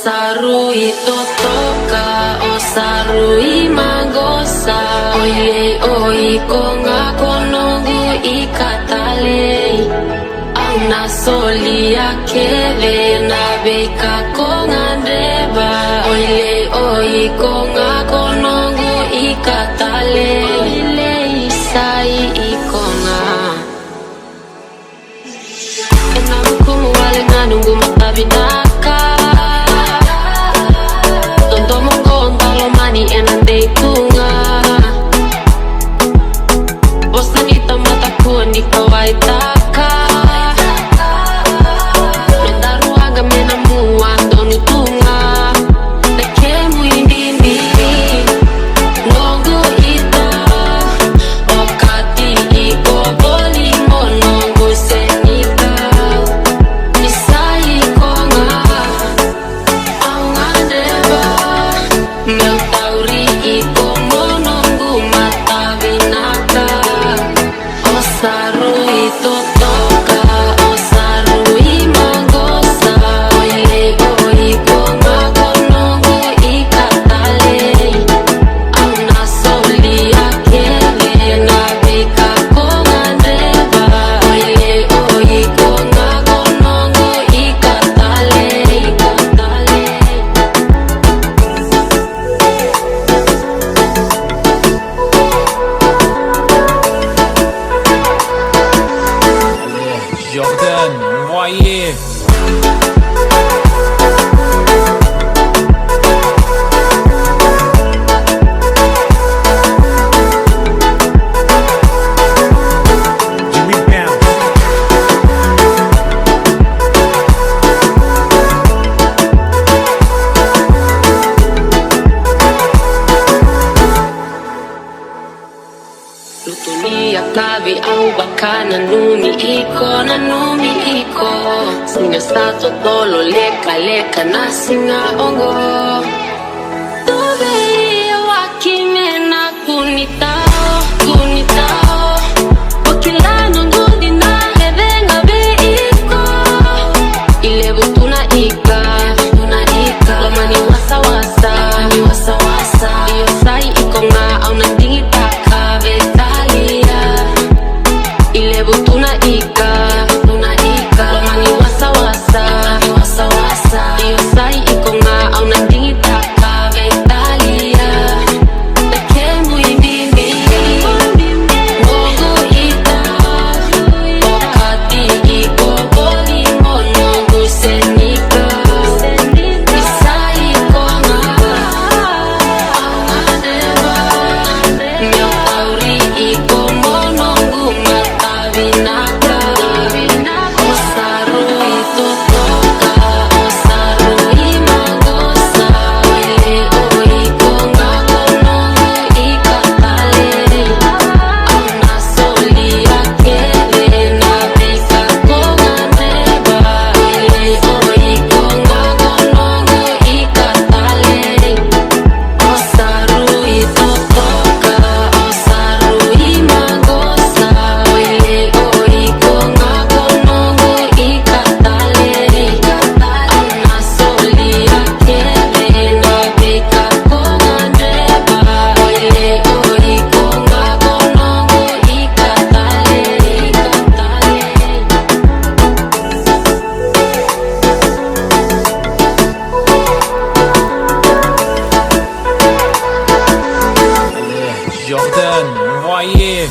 Osarui Totoka, osarui magosa. Oye oi konga konongu ikatalei. Ang nasoli akele na beka konga ndeba. Oye oi konga konongu ikatalei. Oile isai ikonga. Enamukumu wale nganungu matabinaka. Tontomo kontalo mani enandei tunga. Bosanita matakuni kawaitaka. Mendaruaga menamua donu tunga. Lekemu indini nongu ita. Okati iko bolingo nongu senika. Isai konga aungandeba. Meu tauri iko monongu matabinaka. Osarui Totoka, osarui magosa. Oile oi konga konongu ikatalei. Ang nasoli akele na beka konga ndeba. Oile oi konga konongu ikatalei. Jordan, voyez. Jimmy Brown. Lutunia kavi au bakana numi iko. Singa stato tolo leka leka na singa ongo. Tove wakime na kunitao. Wakilano ndudi na hevenga be iko. Ile butuna ika. Lomani wasa. Iyo sai iko nga au nandingitaka vetalia. Ile butuna ika. Lomani wasa. Iyo sai iko nga au nandingitaka vetalia. Lekemu indini nongu ita. Okati iko bolingo nongu senika. Isai konga aungandeba. Meu tauri iko monongu matabinaka. Osarui Totoka, osarui magosa. Oile oi konga konongu ikatalei. Ang nasoli akele na beka konga ndeba. Oile oi konga konongu ikatalei. Osarui Totoka, osarui magosa. Oile oi konga konongu ikatalei. Ang nasoli akele na beka konga ndeba. Oile oi konga konongu ikatalei. Jordan, voyez.